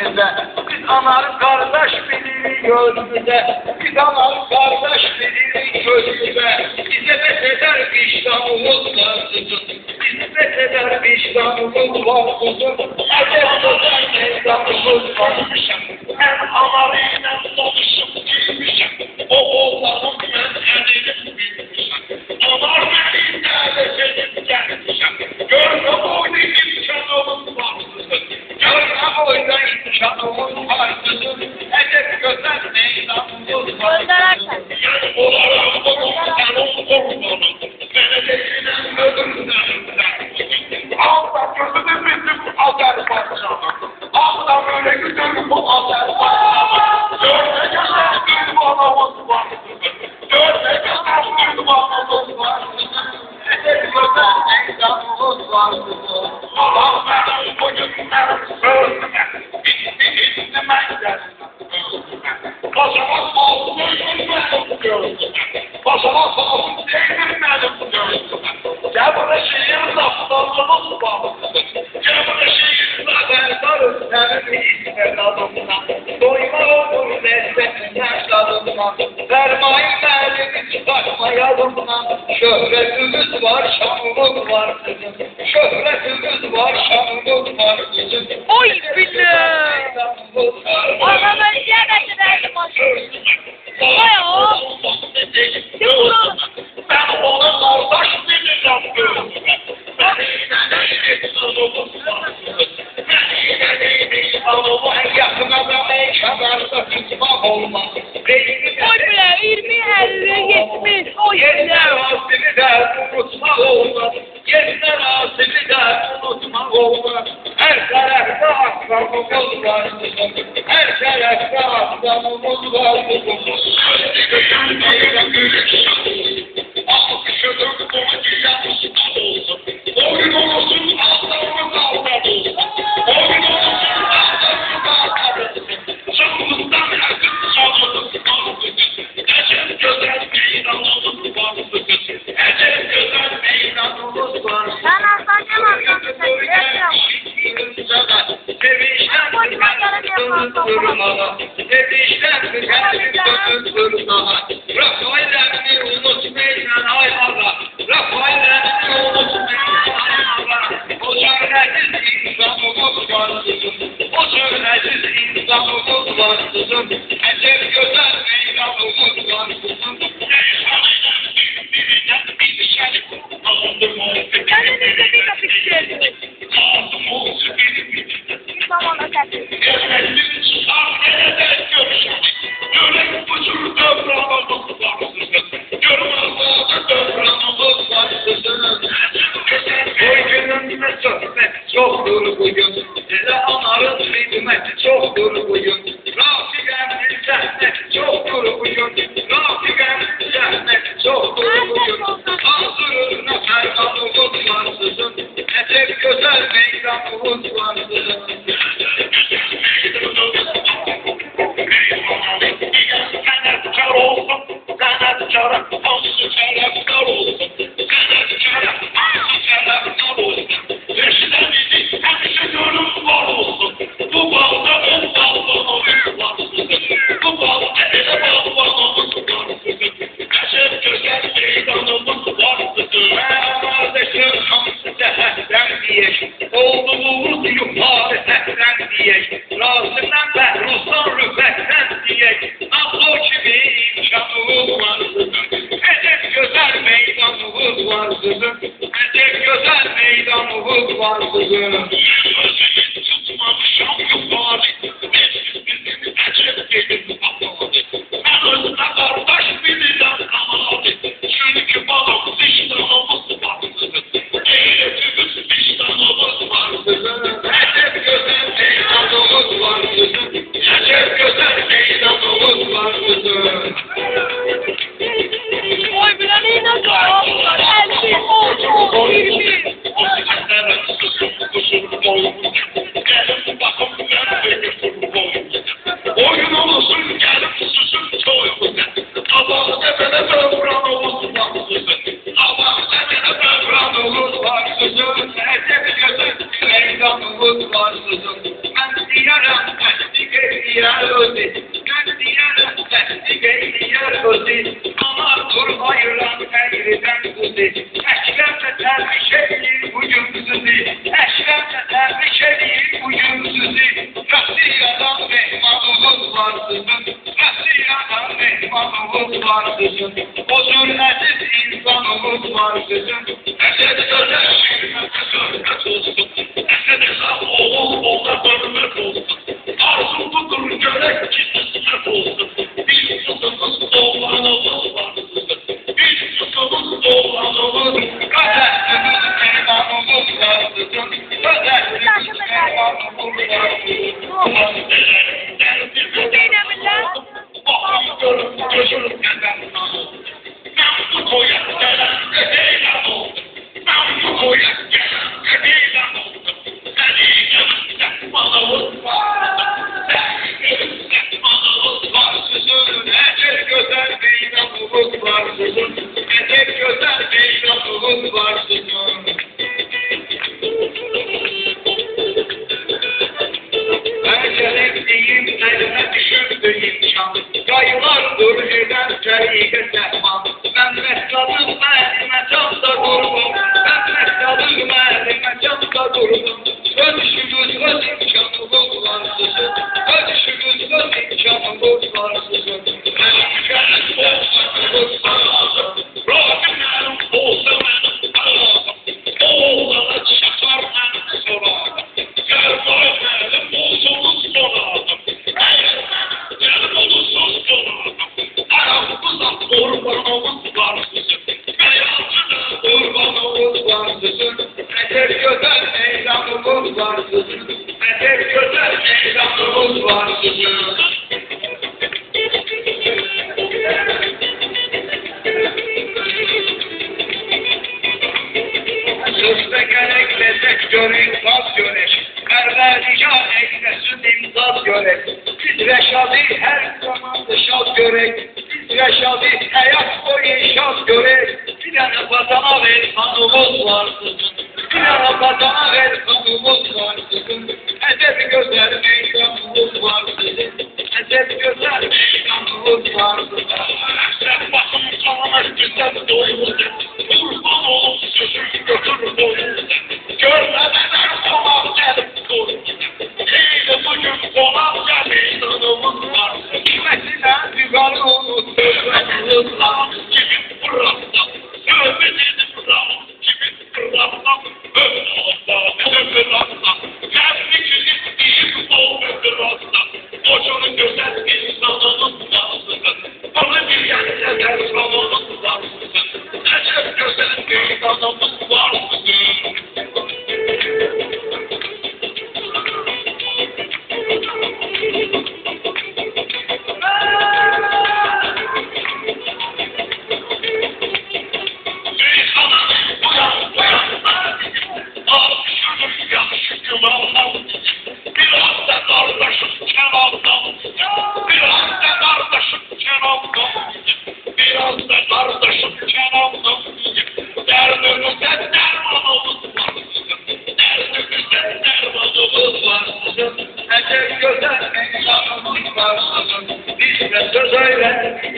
gönlümüze. Biz anarız kardeş bilirik gönlümüze. Biz anarız kardeş bilirik gönlümüze. Bize beseder vicdanımız var kızım. Bize beseder vicdanımız var kızım. Acep sözer meydanımız var kızım. Ben amarıyla tanışıp gülmüşüm. O oğlanım ben edelim büyümüşüm. Anar beni nerede senin gelmişim. Görme boyda imkanımız var kızım. Görme boyda imkanımız var kızım. Acep sözer meydanımız var kızım. Yani olarak sen onu korkmanın. Belediyeden ödümden. Allah gözünü bizim Azerbaycan'a. Allah böyle güzel bu Azerbaycan'a. Dörde kadar bir bağlamız var. Dörde kadar bir bağlamız var. Ecep güzel meydanımız var. Allah benim bugünlerim sözüme. Bitti meydan. Başıma sağlık benim gözüme. Başıma sağlık benim gözüme. Cəbr-i şehir laflarımız var. Cəbr-i şehir laflarımız sənin istedadımla. Doyma olur lezzetinden tadımla. Vermayın elini çıkartmayalımla. Şöhretimiz var, şanımız var kızım. Şöhretimiz var, şanımız var kızım. Oy billah. Ama ben size verdim aşkım. Oy o. Ben ona kardeş bilirəm gözüme. Ben iğneleyin sınıfım var. Ben iğneleyin sınıfım. En yakın adamı kenarda tutmak olmaz. Oy billah 20, 50, 70. Oy Yerler billah. asili de unutmak olmaz. Yerler asili de unutmak olmaz. Her tarafta aslanımız var kızım. Her tarafta aslanımız var kızım. Gözlü meydan güneş akışıdır onu giyanız olsun. Oyun olsun aslanımız aldan olsun. Oyun olsun aslanımız aldan olsun. Canımızdan yakın canımız var kızım. Ecep güzel meydanımız var kızım. Ecep güzel meydanımız var kızım. Ben aslanım aslanım. Sevişler durmağa, sevişler durmağa. Rafaellerini unutmayın ay ağa, Rafaellerini unutmayın ay ağa. O şöhresiz insanımız var kızım, o şöhresiz insanımız var kızım. Ecep güzel meydanımız var kızım. Birbirinden bir dışarı alındım olsun. Kendinize bir kapı istedim. Lazım olsun benim. Tamam efendim. Efendimiz sahnede görüşelim. Yörek bucur dövranımız var kızım. Görmezlerde dövranımız var kızım. Oy gününde sohbet çoktur bugün. Dede anarın hizmeti çoktur bugün. Rafiqəmin zəhməti çoktur bugün. Rafiqəmin zəhməti çoktur bugün. Hazırına fermanımız var kızım. Ecep güzel meydanımız var kızım. Sanatkar olsun, sanatkara hansı sanatkar olsun, sanatkara hansı sanatkar olsun. Reşidemizi hemşe gönül var olsun, bu balda ön baldanımız var kızım, bu balda ele baldanımız var kızım. Ecep güzel meydanımız var kızım. Kardeşim hamsı seherden diyek, olduğumuz yukarı sehden diyek, razından behruzdan rüfetten diyek, Ablo kimi imkanımız var kızım. Ecep güzel meydanımız var kızım. Ecep güzel meydanımız var kızım. Özümün tutmamışam yukarı, bizim Ecep dedim babalı. Ben özüne kardeş bilirəm kanalı, çünkü balım vicdanımız var kızım. Eğletimiz vicdanımız var kızım. Ecep güzel meydanımız var kızım. Ecep güzel meydanımız var kızım. Oy billah ne nasıl? 50, 10, 20. O seslerin susun kusur diyar özü, ben diyarım sesli beyliyar özü, ama dur hayırlan eğriden kızı, eşrefle termiş eğir ucumsuzu, eşrefle termiş eğir ucumsuzu, Rasiyadan mehmanımız var kızım, Rasiyadan mehmanımız var kızım, huzur aziz insanımız var kızım, Esed özel şirkete hürmet olsun, Esed esas oğula hürmet olsun, arzum budur görek ki kısmet olsun, bir kızımız oğlanımız var kızım, bir kızımız oğlanımız, Kadersimiz mehmanımız var kızım, Kadersimiz mehmanımız var kızım, Gözürüm neden ben bu koyak gelen edeyle oldum. Ben bu koyak gelen edeyle oldum. Senin yanımda malımız var. Senin malımız var kızım. Ecel güzel meydanımız var kızım. Ecel güzel meydanımız var kızım. Beceremdiğim eline düşürdüğüm şan. Yaylardır eden şerike sehman. Ben mesladım elime canda durdum. Ben mesladım elime canda durdum. Ölüşümüz öz imkanımız var kızım. Ölüşümüz öz imkanımız var kızım. Benim gelin olsanımız var kızım. Rahimlerim olsa benim ağabeyim. Oğlana çakar benim sorağım. Gel benim olsunuz sorağım. Gel olursunuz sorağım. Aramızda kurbanımız var kızım. Beyazına kurbanımız var kızım. Ecel güzel meydanımız var kızım. Ecel güzel meydanımız var kızım. Sözde gerek lezzet görek, saz görek. Perverdigar eylesin imzaz görek. Biz reşadı her zaman dışaz görek. Biz reşadı hayat boyu şaz görek. Bir tane vatana ver kanımız var kızım. Bir tane vatana ver kanımız var kızım. Edep güzel meydanımız var kızım. Edep güzel meydanımız var kızım. Sen bakın kanına güzel doyurdu. Kurban olup sözü götür boyunca. Görmeden konak gelip koyunca. Eyli bugün konakça meydanımız var. Kıymetine düganı unut sözlerimiz var. Kimin bıraksa, görmedim zaman. Kimin bıraksa, öyle olsa, öyle bıraksa. Kendikinin değil bol bıraksa. Kocanın güzel insanımız var. Bana bir yerine dersanımız var. Ecel güzel meydanımız var.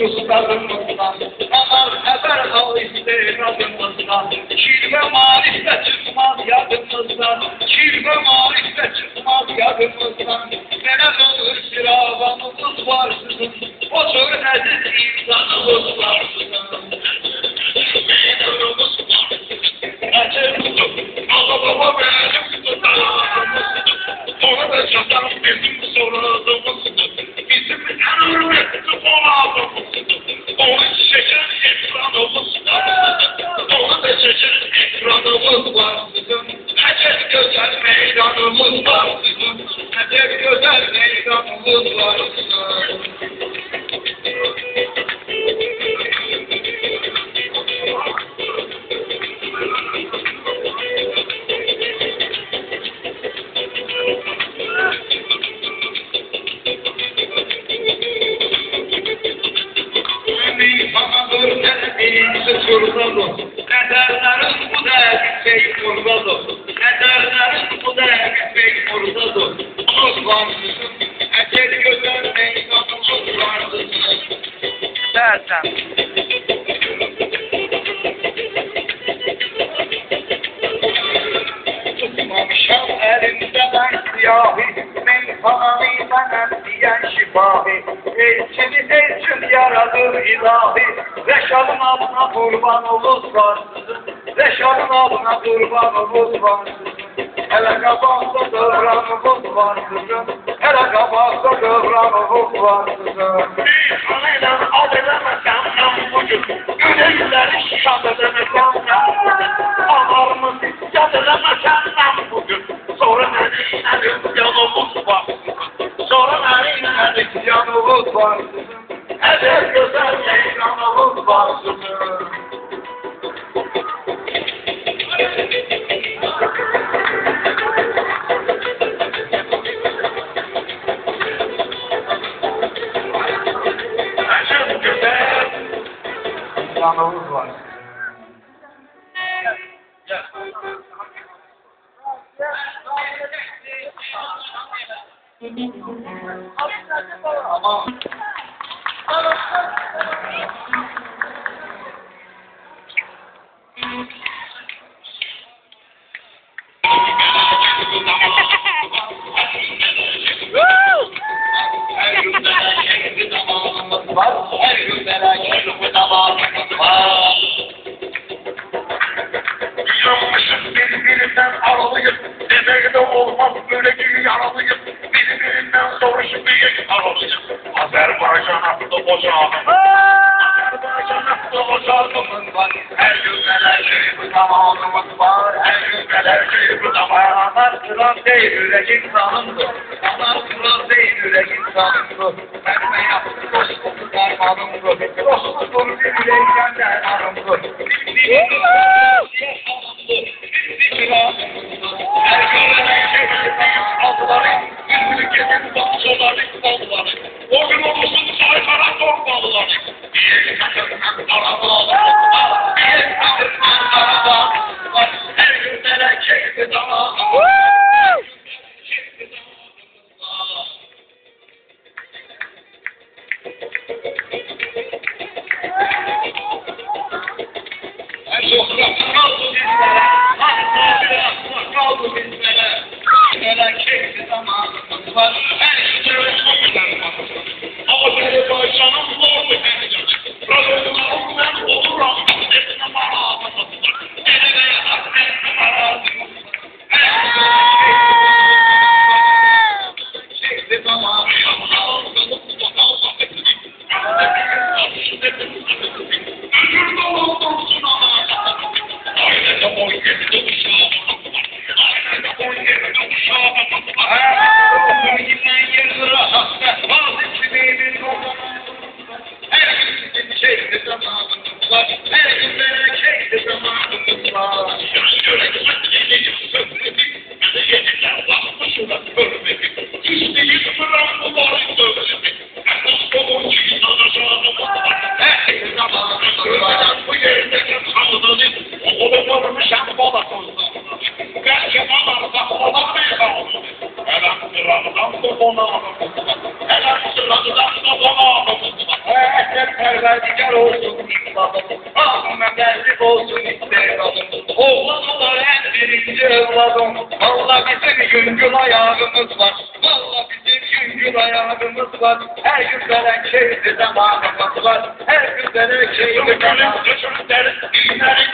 Ustadımızdan, aman haber al istedadımızdan, şirve marifte çıkmaz yadımızdan, şirve marifte çıkmaz yadımızdan, neler olur siravamız var sizin, otur aziz insanımız var sizin, meydanımız var sizin, acımızdır, baba baba benim tutanağımızdır, ona da çatan bizim sorağımızdır, bizim en hürmetli konağımızdır. Onu çeken ekranımız var. Onu da çeken ekranımız var sizin. Ecel güzel meydanımız var sizin. Ecel güzel meydanımız var sizin. Ederlerin bu derdi pek kurdadır. Ederlerin bu derdi pek kurdadır. Unutmam sizin. Geri gözün meydanımız vardır. Dersen. Tutmamışam elimde ben siyahi, meyhanani benem diyen şifahi. Elçini yaradır ilahi, Reşad'ın adına kurban olur varsızın. Reşad'ın adına kurban olur varsızın. Hele kabakta dövranımız varsızın. Hele kabakta dövranımız varsızın. Meyhanayla ad edemesem ben bugün, Güneyleri şad edemesem ben bugün, Ağarımız yad edemesem ben bugün, Sonra neyin yanımız varsızın. Sonra neyin yanımız varsızın. Evet güzel meydanımız varsızın. Yanımız var. Her gün merak bir zamanımız var. Yanmışım birbirinden aralıyım. Demek de olmaz böyle ki yaralıyım. Birbirinden soruşup bir aralıyım. Azerbaycan hakkında boşaldım. Azerbaycan hakkında boşaldığımız var. Her gün bir zamanımız var. Her gün bir zamanımız var. Kral değil yürek insanımdır. Kral değil yürek insanımdır. Verme yaptı dostum dermanımdır. Dostum bir yüreğinden dermanımdır. Her görünen şey aldıları, ülkenin bakçaları, balları. O gün olursun sayfara korkmalıları. Bir takımdan arabalar, bir takımdan arabalar. Her günlere keyfi zamanı. Kaldı bizlere, keyifli zamanımız var. Her şeyde çok zamanımız var. Azerbaycan'ın lordu kendidir. Radyolarım ben olurum, etine marazımız var. Eline yatak, etine marazımız var. Keyifli zamanımız var. Ömür dolu dursun ama. Ailede boy yedi uşağım. Ailede boy yedi uşağım. Ömrümden yılları hasta. Bazı bir doğum. Her gün sizin keyifli zamanımız var. Her gün böyle keyifli zamanımız var. Yürek yediğim sözledik. Yediler bakmışlar görmedik. İstedik bırakmaları söyledik. Dostluğun çiğnana şanımız var. Her zamanımız var. Bu yerdeki tanıdık. Oğlum sen balasınız. Belki balarsa olan bir kaldı. Helal sıradan da bonağımız var. Helal sıradan da bonağımız var. Ehlet perverdigar olsun İslam'ım. Ahmet derlik olsun İslam'ım. Oğlanlar en birinci evladım. Valla bizim güngül ayağımız var. Valla bizim güngül ayağımız var. Her gün veren keyifli zamanımız var. Her gün veren keyifli zamanımız var.